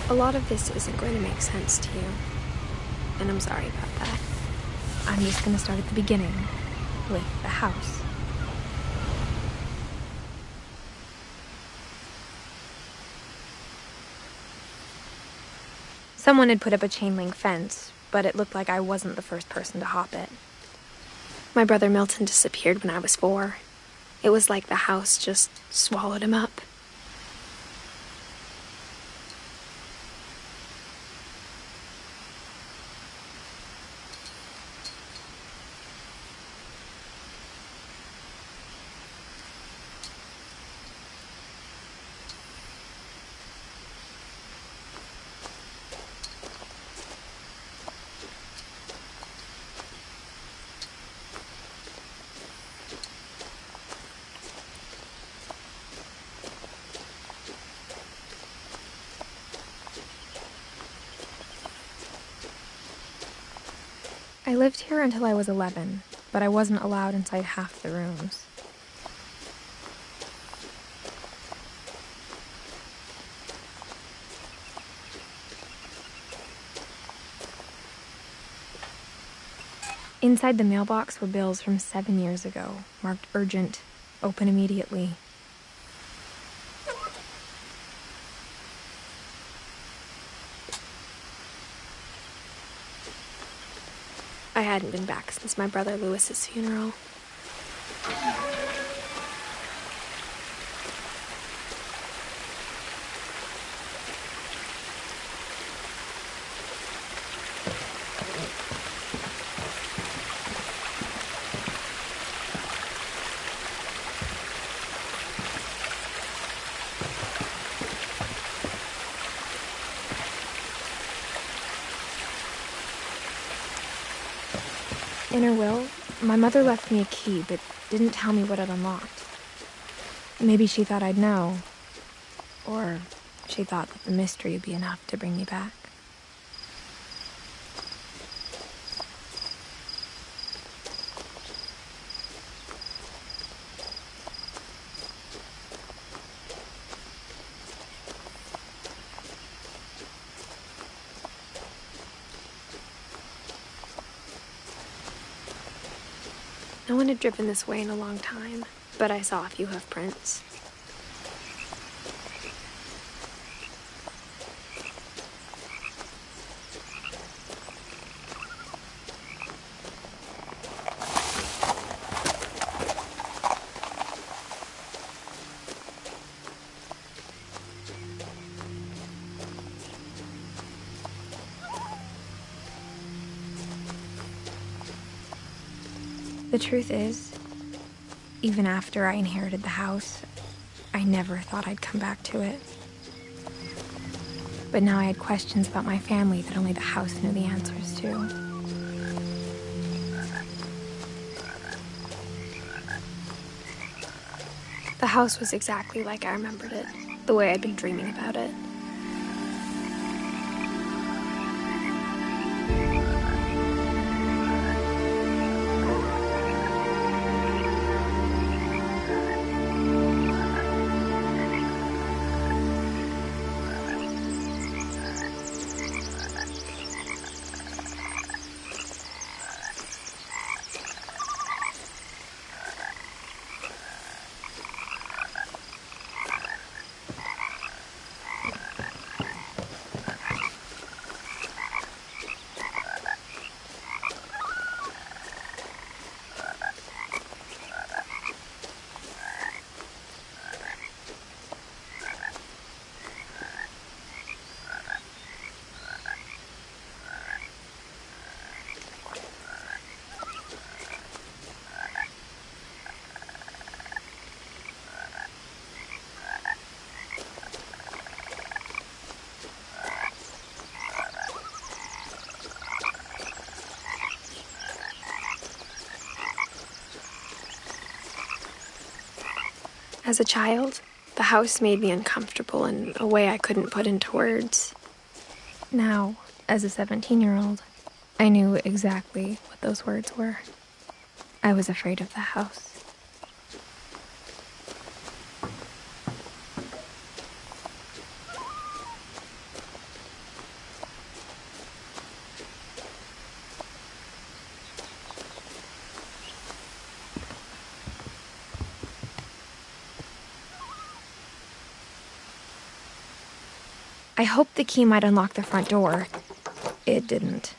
A lot of this isn't going to make sense to you, and I'm sorry about that. I'm just going to start at the beginning, with the house. Someone had put up a chain-link fence, but it looked like I wasn't the first person to hop it. My brother Milton disappeared when I was 4. It was like the house just swallowed him up. I lived here until I was 11, but I wasn't allowed inside half the rooms. Inside the mailbox were bills from 7 years ago, marked urgent, open immediately. I hadn't been back since my brother Lewis's funeral. In her will, my mother left me a key, but didn't tell me what it unlocked. Maybe she thought I'd know, or she thought that the mystery would be enough to bring me back. No one had driven this way in a long time, but I saw a few hoof prints. The truth is, even after I inherited the house, I never thought I'd come back to it. But now I had questions about my family that only the house knew the answers to. The house was exactly like I remembered it, the way I'd been dreaming about it. As a child, the house made me uncomfortable in a way I couldn't put into words. Now, as a 17-year-old, I knew exactly what those words were. I was afraid of the house. I hoped the key might unlock the front door. It didn't.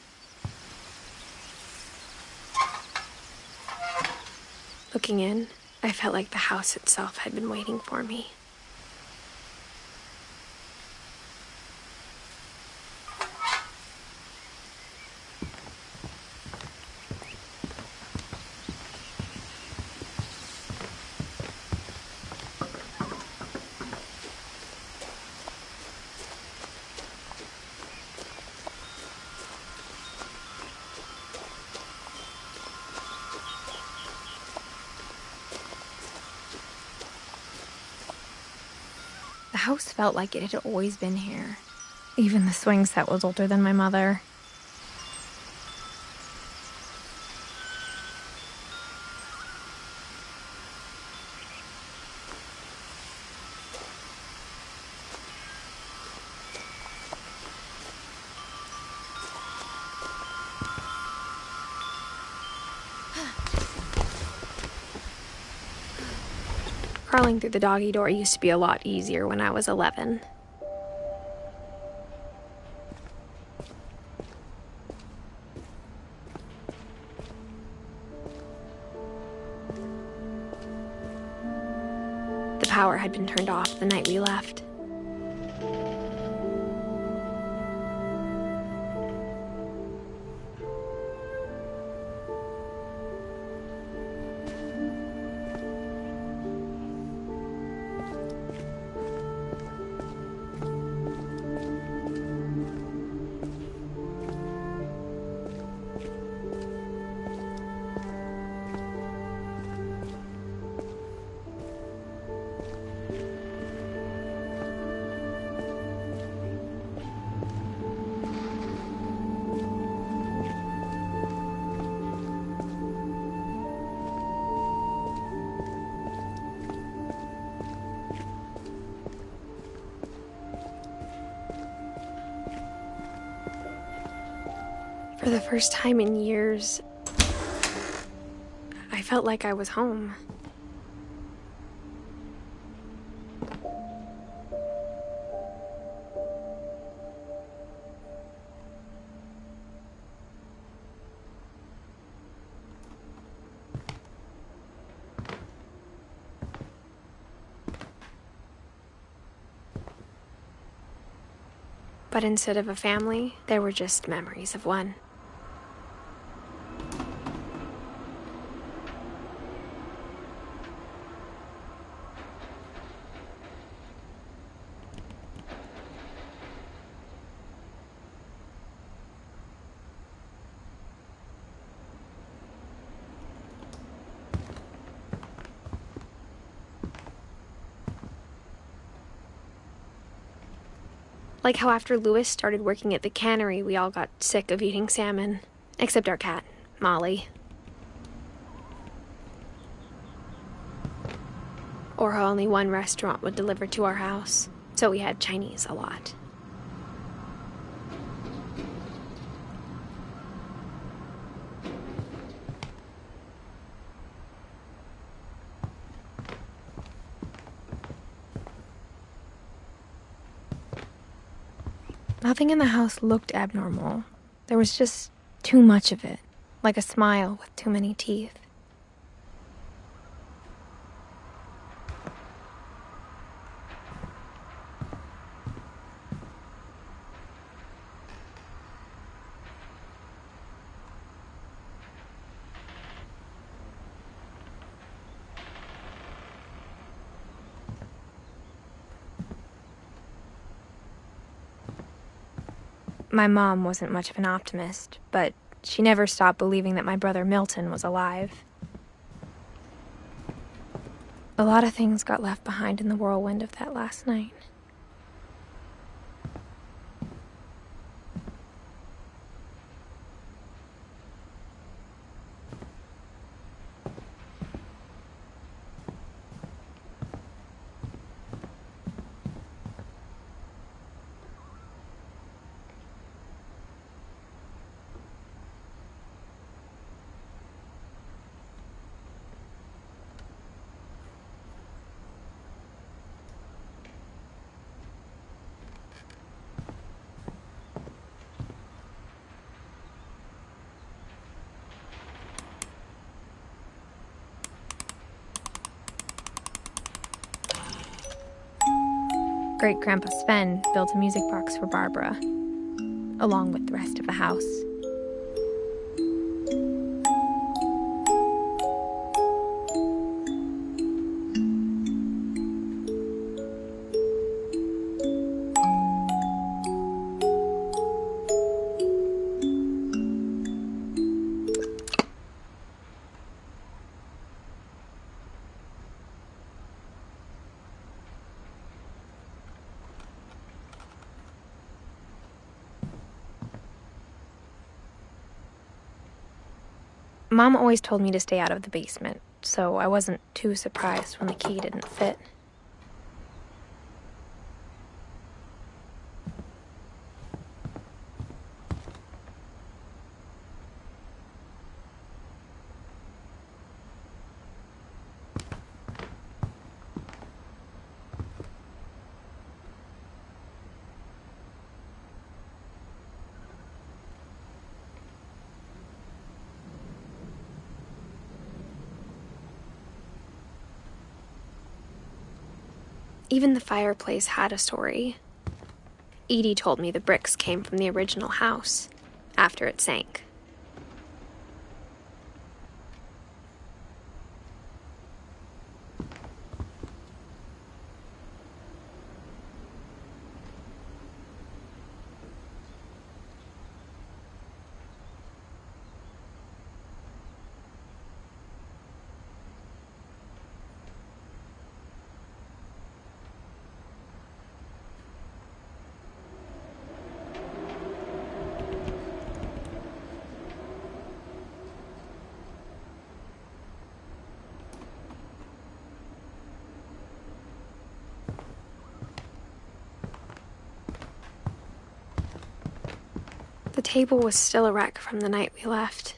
Looking in, I felt like the house itself had been waiting for me. The house felt like it had always been here. Even the swing set was older than my mother. Crawling through the doggy door used to be a lot easier when I was 11. The power had been turned off the night we left. For the first time in years, I felt like I was home. But instead of a family, there were just memories of one. Like how after Louis started working at the cannery, we all got sick of eating salmon. Except our cat, Molly. Or how only one restaurant would deliver to our house, so we had Chinese a lot. Nothing in the house looked abnormal. There was just too much of it, like a smile with too many teeth. My mom wasn't much of an optimist, but she never stopped believing that my brother Milton was alive. A lot of things got left behind in the whirlwind of that last night. Great-Grandpa Sven built a music box for Barbara, along with the rest of the house. Mom always told me to stay out of the basement, so I wasn't too surprised when the key didn't fit. Even the fireplace had a story. Edie told me the bricks came from the original house, after it sank. The table was still a wreck from the night we left.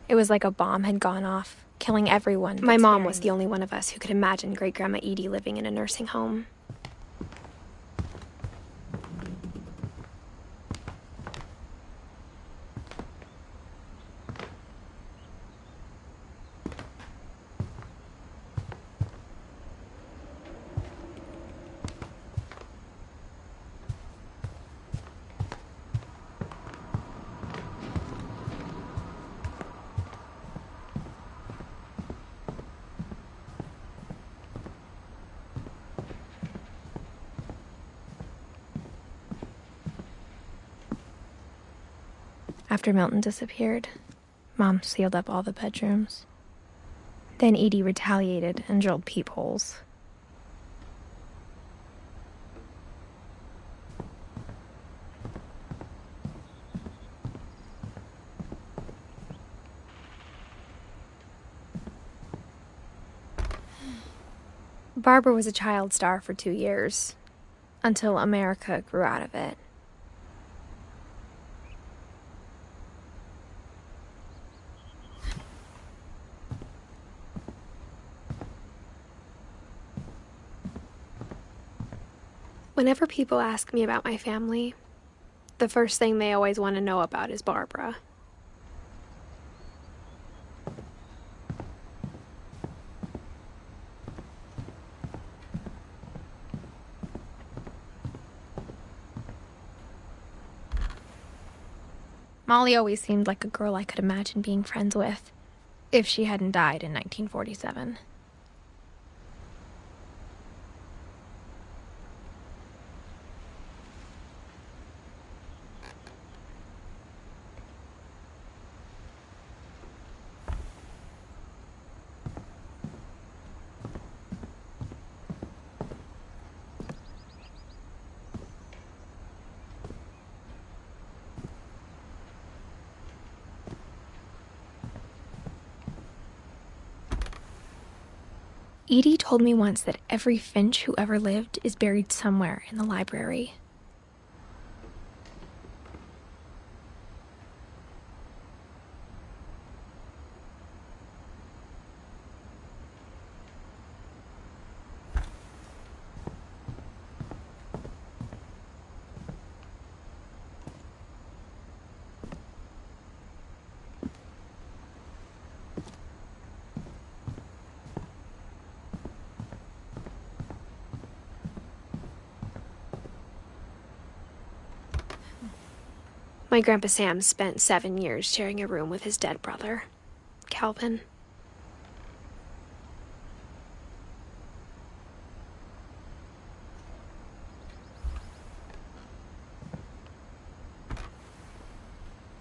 It was like a bomb had gone off, killing everyone. My mom was the only one of us who could imagine Great-Grandma Edie living in a nursing home. After Milton disappeared, Mom sealed up all the bedrooms. Then Edie retaliated and drilled peepholes. Barbara was a child star for 2 years, until America grew out of it. Whenever people ask me about my family, the first thing they always want to know about is Barbara. Molly always seemed like a girl I could imagine being friends with, if she hadn't died in 1947. Edie told me once that every Finch who ever lived is buried somewhere in the library. My Grandpa Sam spent 7 years sharing a room with his dead brother, Calvin.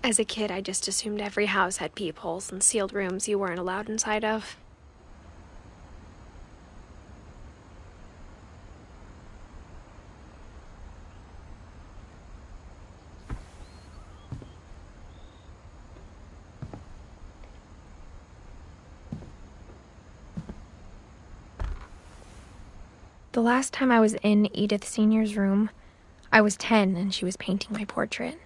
As a kid, I just assumed every house had peepholes and sealed rooms you weren't allowed inside of. The last time I was in Edith Sr.'s room, I was 10 and she was painting my portrait.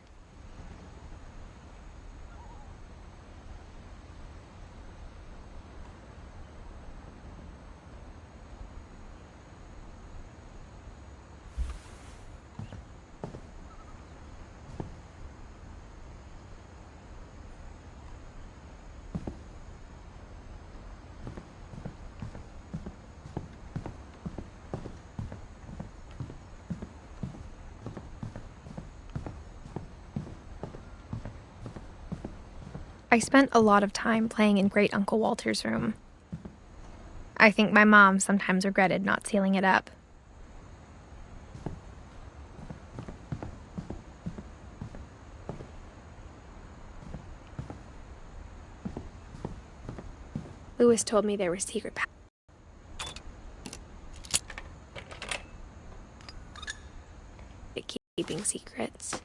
I spent a lot of time playing in Great Uncle Walter's room. I think my mom sometimes regretted not sealing it up. Louis told me there were secret keeping secrets.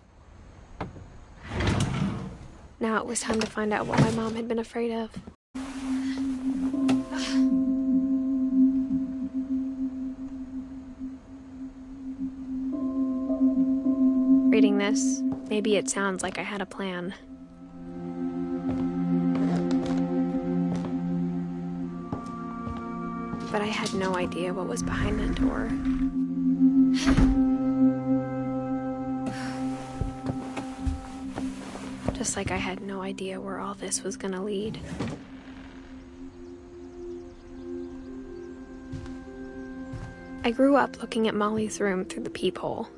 Now it was time to find out what my mom had been afraid of. Reading this, maybe it sounds like I had a plan. But I had no idea what was behind that door. Just like I had no idea where all this was gonna lead. I grew up looking at Molly's room through the peephole.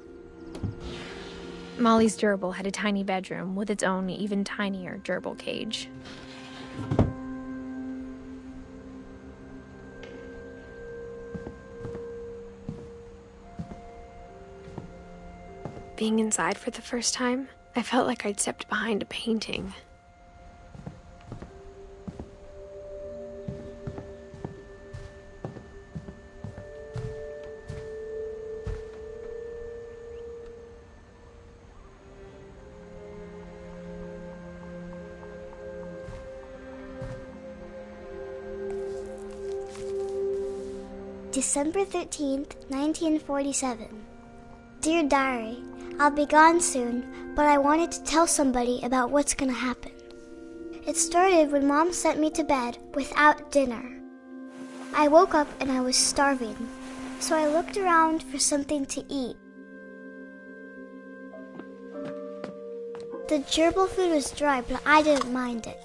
Molly's gerbil had a tiny bedroom with its own even tinier gerbil cage. Being inside for the first time, I felt like I'd stepped behind a painting. December 13th, 1947. Dear Diary, I'll be gone soon, but I wanted to tell somebody about what's gonna happen. It started when Mom sent me to bed without dinner. I woke up and I was starving, so I looked around for something to eat. The gerbil food was dry, but I didn't mind it.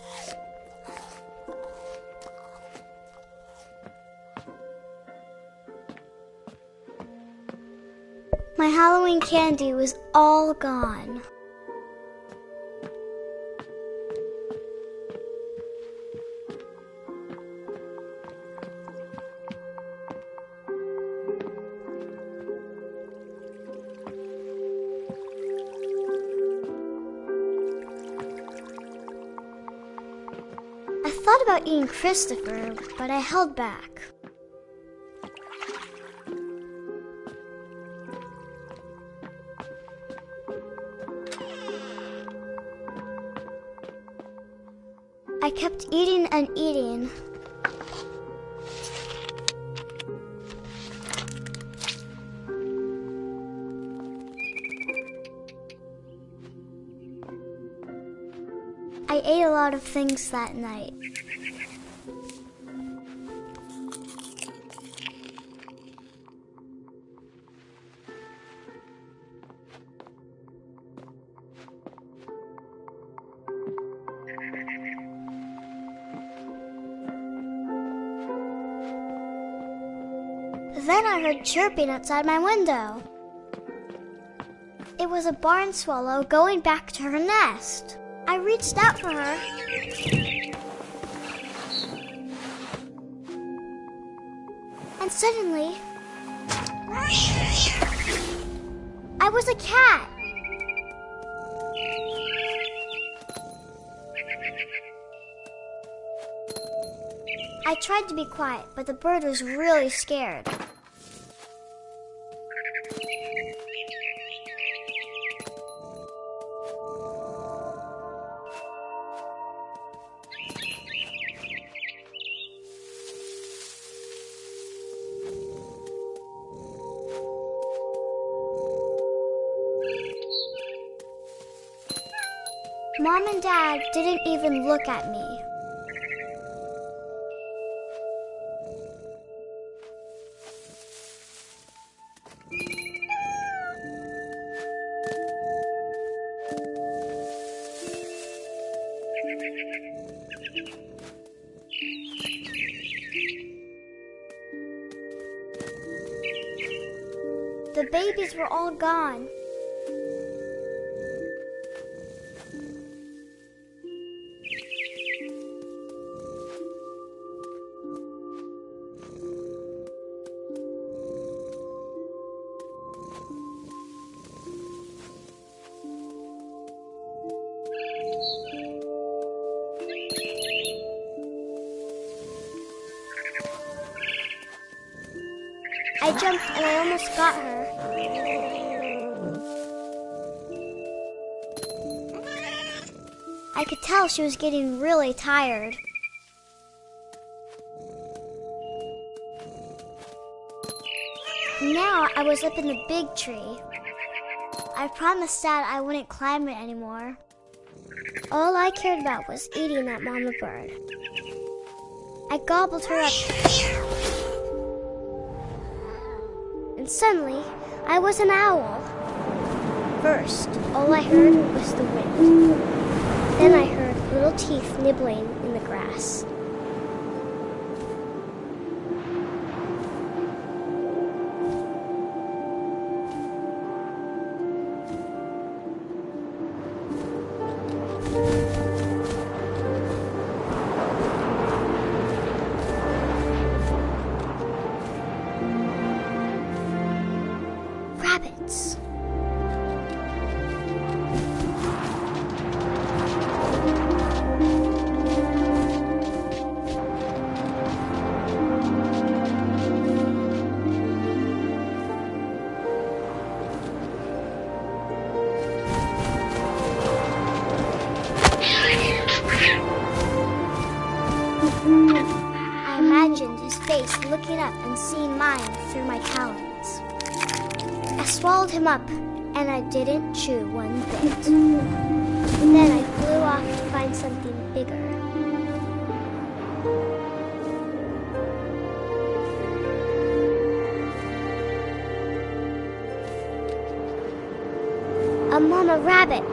My Halloween candy was all gone. I thought about eating Christopher, but I held back. I kept eating and eating. I ate a lot of things that night. Then I heard chirping outside my window. It was a barn swallow going back to her nest. I reached out for her. And suddenly, I was a cat. I tried to be quiet, but the bird was really scared. Mom and Dad didn't even look at me. The babies were all gone. I jumped and I almost got her. I could tell she was getting really tired. Now I was up in the big tree. I promised Dad I wouldn't climb it anymore. All I cared about was eating that mama bird. I gobbled her up. And suddenly, I was an owl. First, all I heard was the wind. Then I heard little teeth nibbling in the grass. Rabbits. I imagined his face looking up and seeing mine through my talons. I swallowed him up, and I didn't chew one bit. Then I flew off to find something bigger. A mama rabbit.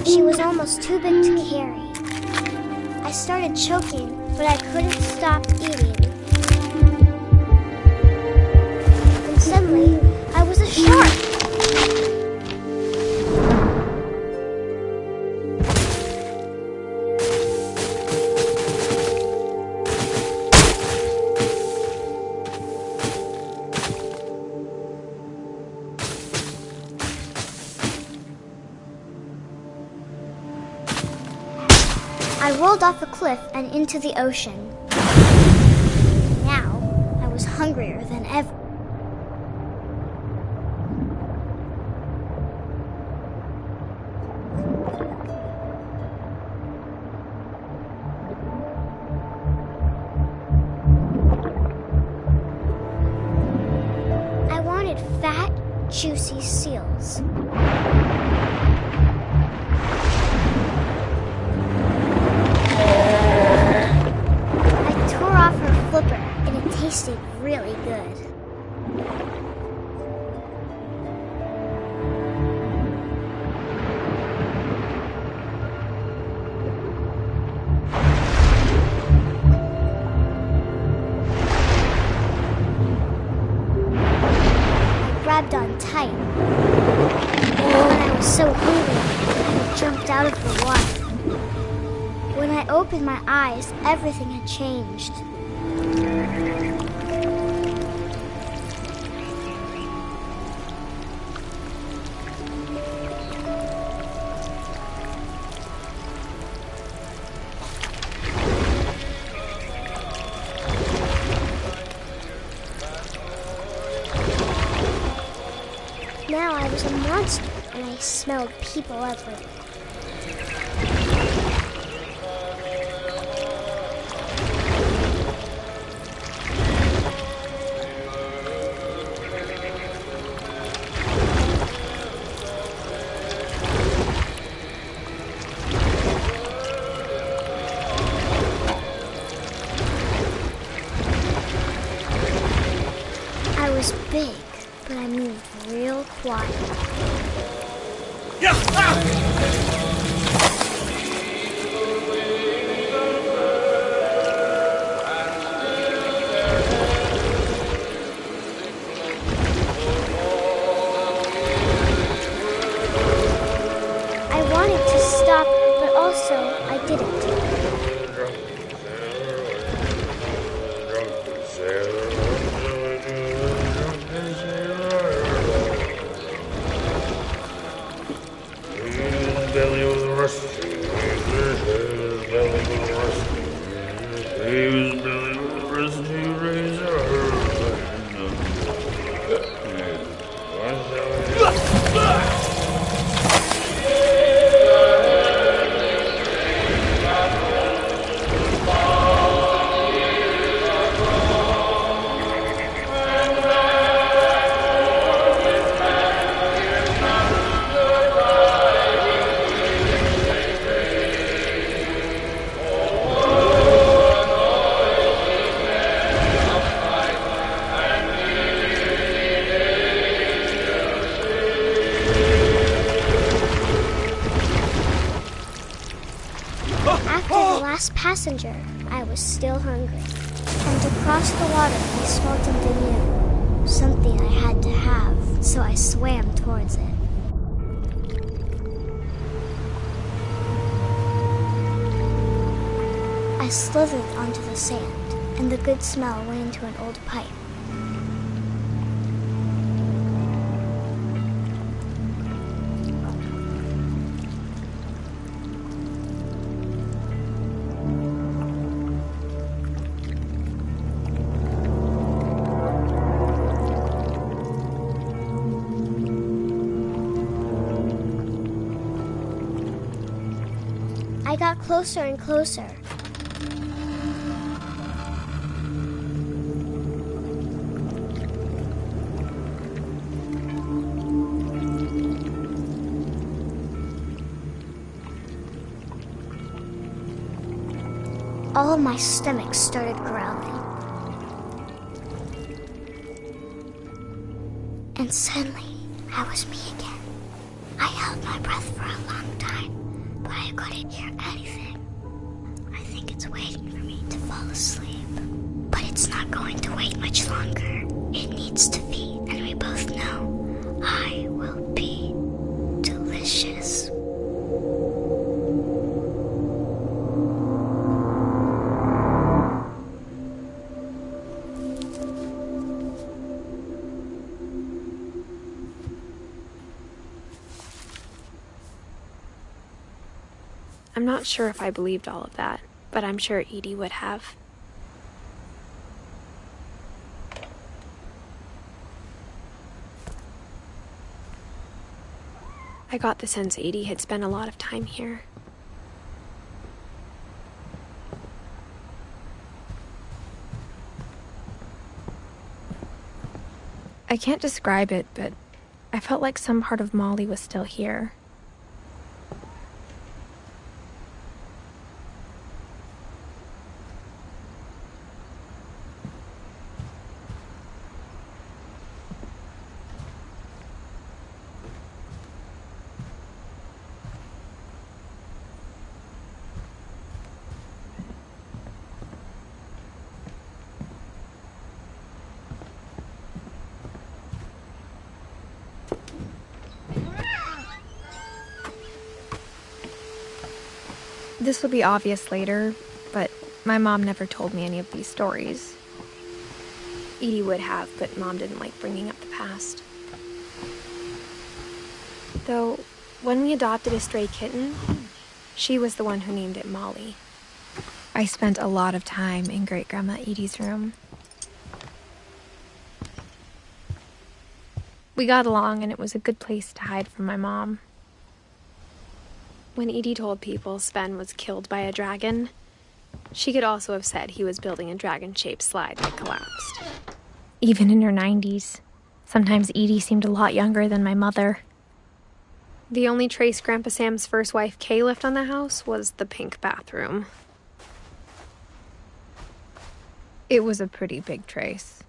She was almost too big to carry. I started choking, but I couldn't stop eating. And suddenly, I was a shark. I rolled off a cliff and into the ocean. Now, I was hungrier than ever. I wanted fat, juicy seals. And it tasted really good. I grabbed on tight. When I was so hungry, I jumped out of the water. When I opened my eyes, everything had changed. Now I was a monster, and I smelled people everywhere. I was big, but I moved real quiet. I wanted to stop, but also I didn't. Belly was rusty. His belly was rusty. His belly was rusty razor. After the last passenger, I was still hungry. And to cross the water, I smelled something new. Something I had to have, so I swam towards it. I slithered onto the sand, and the good smell went into an old pipe. I got closer and closer. All of my stomach started growling. And suddenly, I was me again. I held my breath for a long time, but I couldn't hear anything. I think it's waiting for me to fall asleep. But it's not going to wait much longer. It needs to feed, and we both know I will be delicious. I'm not sure if I believed all of that, but I'm sure Edie would have. I got the sense Edie had spent a lot of time here. I can't describe it, but I felt like some part of Molly was still here. This will be obvious later, but my mom never told me any of these stories. Edie would have, but Mom didn't like bringing up the past. Though, when we adopted a stray kitten, she was the one who named it Molly. I spent a lot of time in Great-Grandma Edie's room. We got along, and it was a good place to hide from my mom. When Edie told people Sven was killed by a dragon, she could also have said he was building a dragon-shaped slide that collapsed. Even in her 90s, sometimes Edie seemed a lot younger than my mother. The only trace Grandpa Sam's first wife, Kay, left on the house was the pink bathroom. It was a pretty big trace.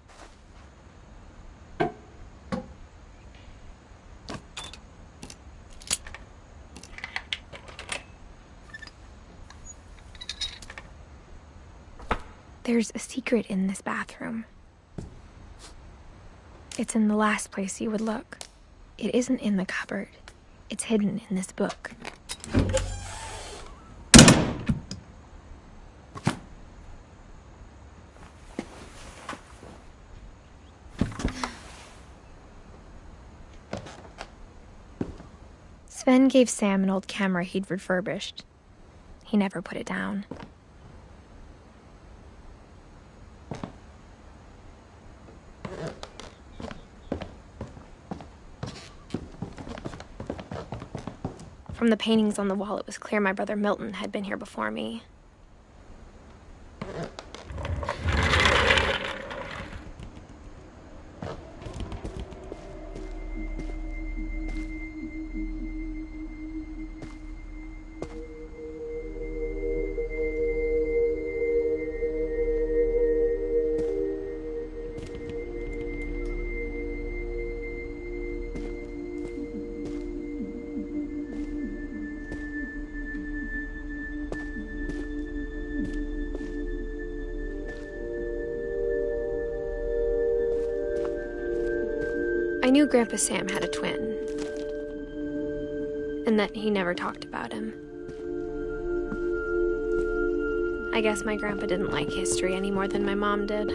There's a secret in this bathroom. It's in the last place you would look. It isn't in the cupboard. It's hidden in this book. Sven gave Sam an old camera he'd refurbished. He never put it down. From the paintings on the wall, it was clear my brother Milton had been here before me. I knew Grandpa Sam had a twin, and that he never talked about him. I guess my grandpa didn't like history any more than my mom did.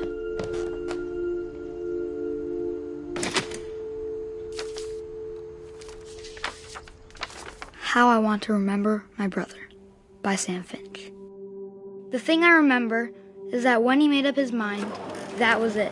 How I Want to Remember My Brother by Sam Finch. The thing I remember is that when he made up his mind, that was it.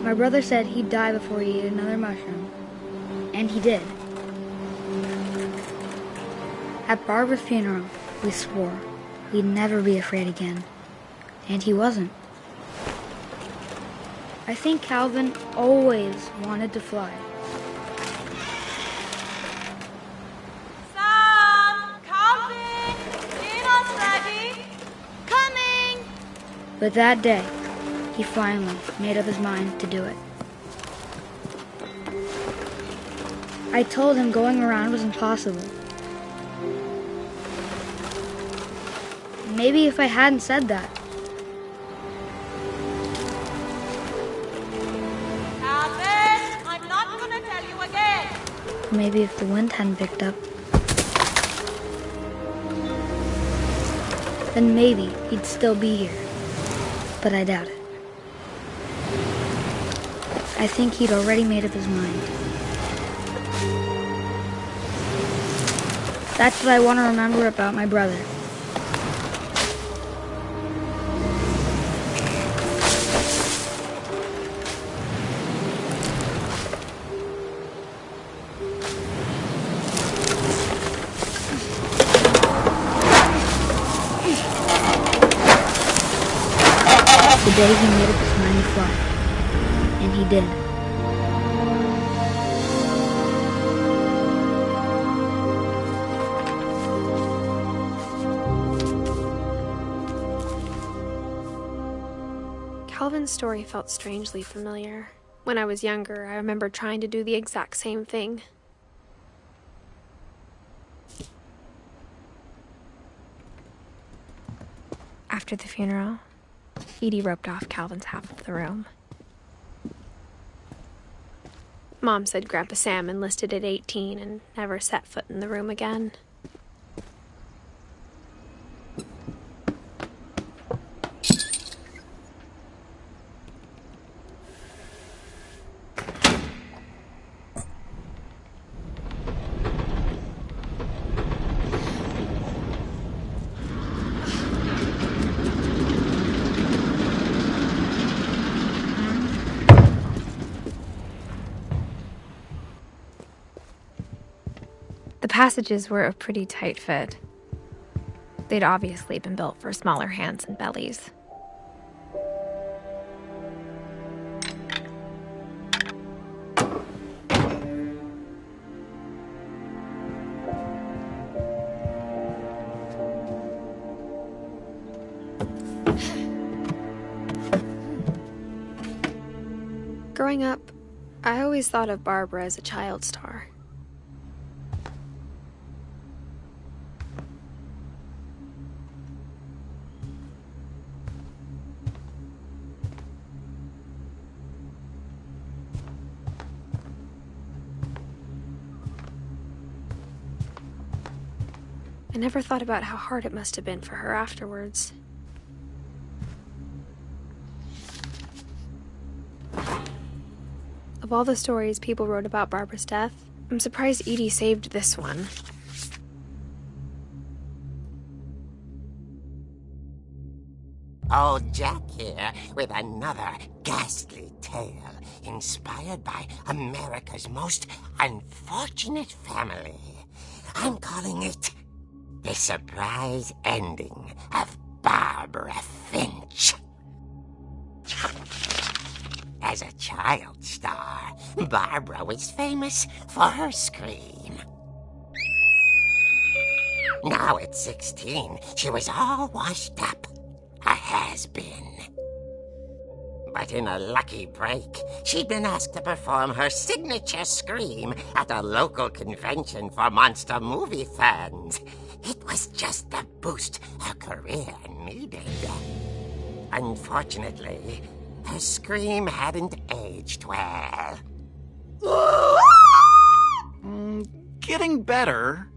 My brother said he'd die before he ate another mushroom, and he did. At Barbara's funeral, we swore we'd never be afraid again, and he wasn't. I think Calvin always wanted to fly. Sam! Calvin! Dinner's ready! Coming! But that day, he finally made up his mind to do it. I told him going around was impossible. Maybe if I hadn't said that. Calvin, I'm not gonna tell you again. Maybe if the wind hadn't picked up. then maybe he'd still be here. But I doubt it. I think he'd already made up his mind. That's what I want to remember about my brother. The day he made up his mind to fly. And he did. Calvin's story felt strangely familiar. When I was younger, I remember trying to do the exact same thing. After the funeral, Edie roped off Calvin's half of the room. Mom said Grandpa Sam enlisted at 18 and never set foot in the room again. The passages were a pretty tight fit. They'd obviously been built for smaller hands and bellies. Growing up, I always thought of Barbara as a child star. I never thought about how hard it must have been for her afterwards. Of all the stories people wrote about Barbara's death, I'm surprised Edie saved this one. Old Jack here with another ghastly tale inspired by America's most unfortunate family. I'm calling it The Surprise Ending of Barbara Finch. As a child star, Barbara was famous for her scream. Now at 16, she was all washed up, a has-been. But in a lucky break, she'd been asked to perform her signature scream at a local convention for monster movie fans. It was just the boost her career needed. Unfortunately, her scream hadn't aged well. Getting better.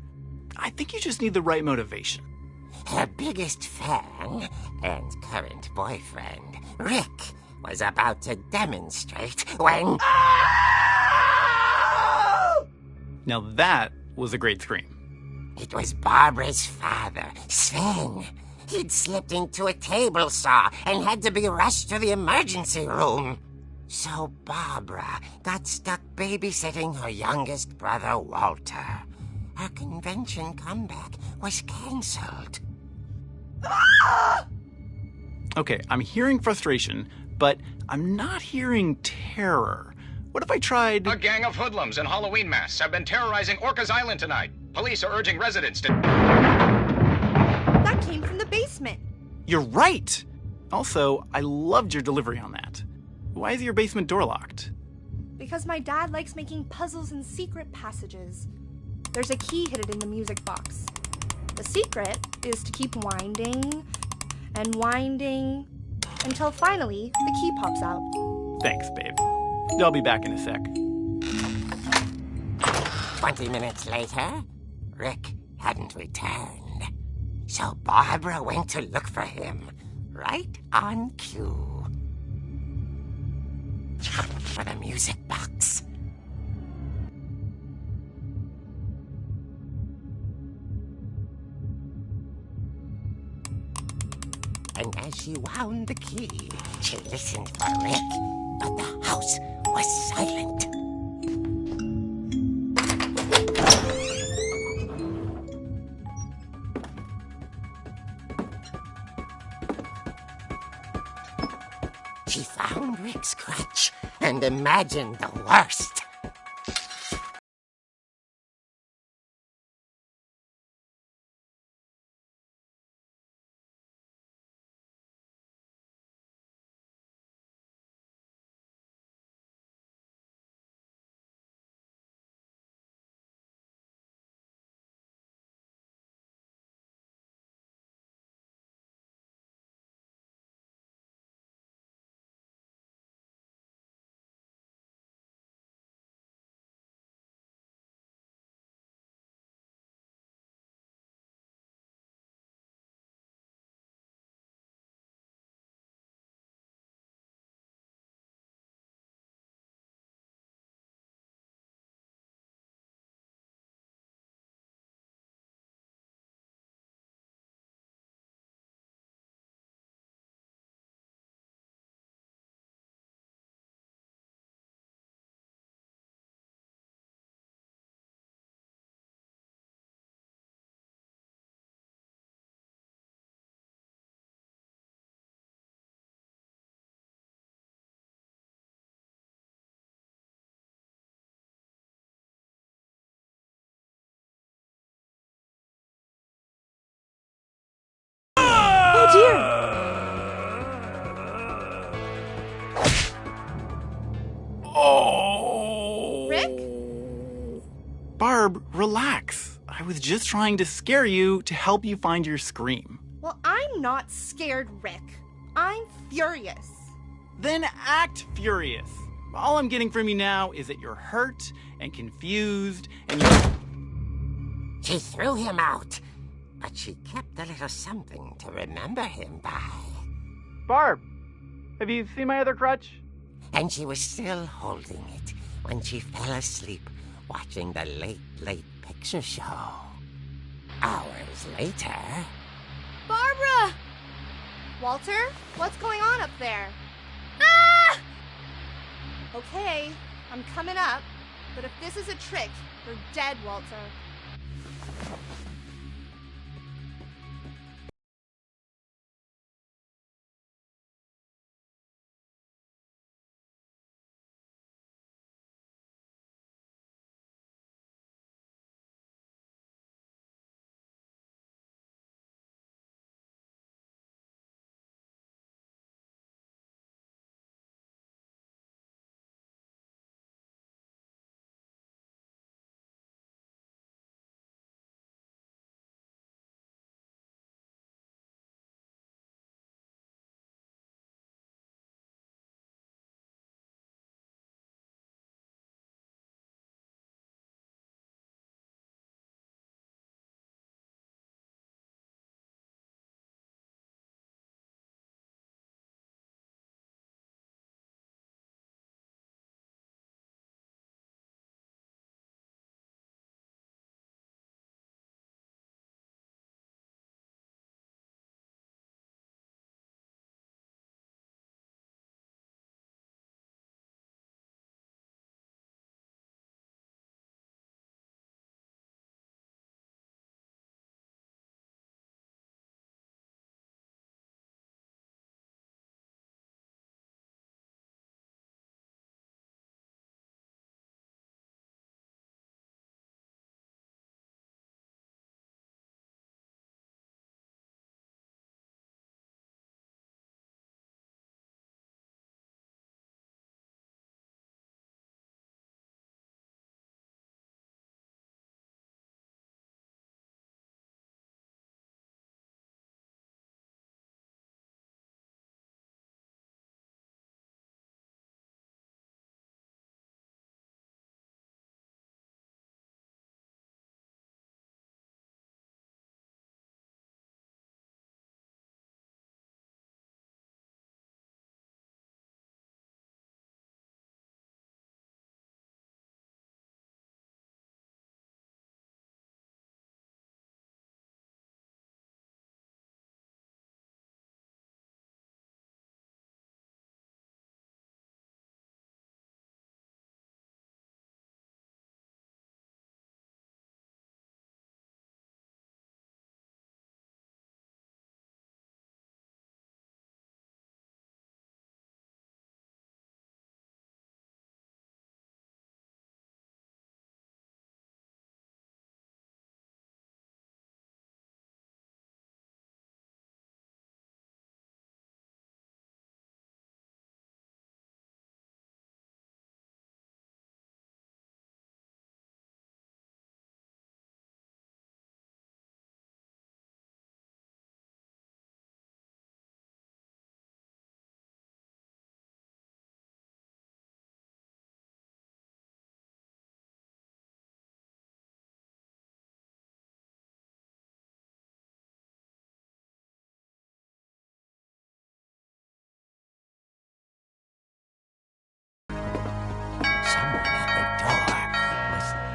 I think you just need the right motivation. Her biggest fan and current boyfriend, Rick, was about to demonstrate when... Now that was a great scream. It was Barbara's father, Sven. He'd slipped into a table saw and had to be rushed to the emergency room. So Barbara got stuck babysitting her youngest brother, Walter. Her convention comeback was canceled. Okay, I'm hearing frustration, but I'm not hearing terror. What if I tried... A gang of hoodlums in Halloween masks have been terrorizing Orcas Island tonight. Police are urging residents to... That came from the basement. You're right! Also, I loved your delivery on that. Why is your basement door locked? Because my dad likes making puzzles and secret passages. There's a key hidden in the music box. The secret is to keep winding and winding until finally the key pops out. Thanks, babe. I'll be back in a sec. 20 minutes later, Rick hadn't returned. So Barbara went to look for him, right on cue. For the music box. And as she wound the key, she listened for Rick, but the house was silent. She found Rick's crutch and imagined the worst. Oh dear! Oh! Rick? Barb, relax. I was just trying to scare you to help you find your scream. Well, I'm not scared, Rick. I'm furious. Then act furious. All I'm getting from you now is that you're hurt and confused and you... She threw him out, but she kept a little something to remember him by. Barb, have you seen my other crutch? And she was still holding it when she fell asleep watching the late picture show. Hours later... Barbara! Walter, what's going on up there? Ah! Okay, I'm coming up, but if this is a trick, you're dead, Walter.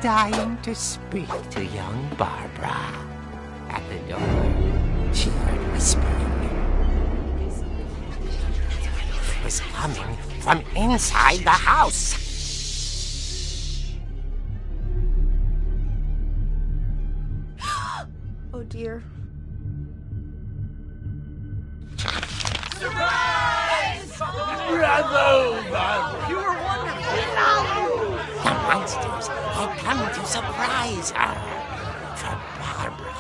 dying to speak to young Barbara. At the door, she heard whispering. It was coming from inside the house. Oh dear. Bravo, Barbara! You were wonderful! The monsters had come to surprise her. For Barbara,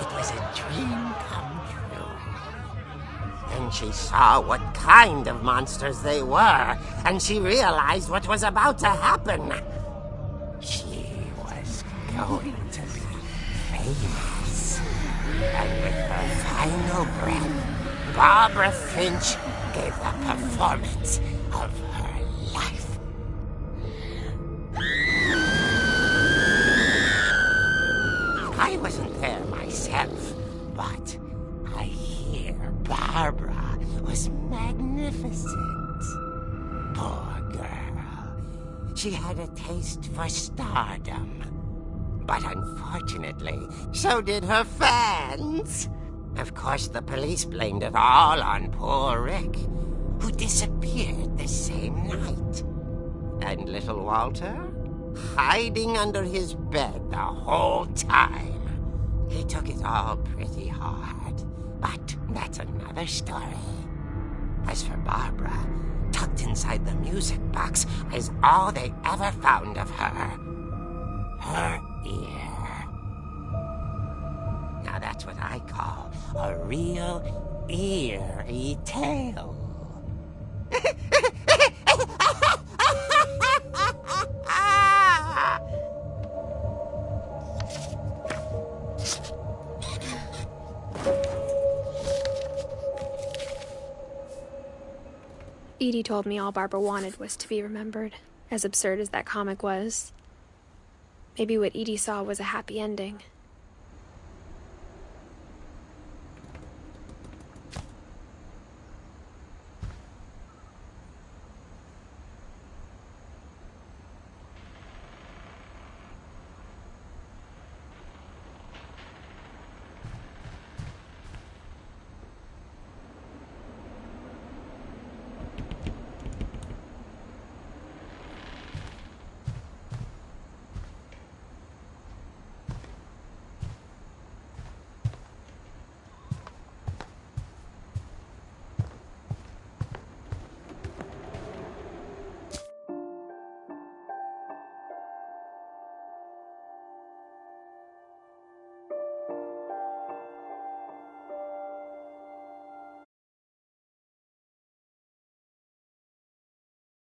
it was a dream come true. Then she saw what kind of monsters they were, and she realized what was about to happen. She was going to be famous. And with her final breath, Barbara Finch gave the performance of her life. I wasn't there myself, but I hear Barbara was magnificent. Poor girl. She had a taste for stardom. But unfortunately, so did her fans. Of course, the police blamed it all on poor Rick, who disappeared the same night. And little Walter, hiding under his bed the whole time. He took it all pretty hard, but that's another story. As for Barbara, tucked inside the music box is all they ever found of her. Her ear. Now that's what I call a real eerie tale. Edie told me all Barbara wanted was to be remembered, as absurd as that comic was. Maybe what Edie saw was a happy ending.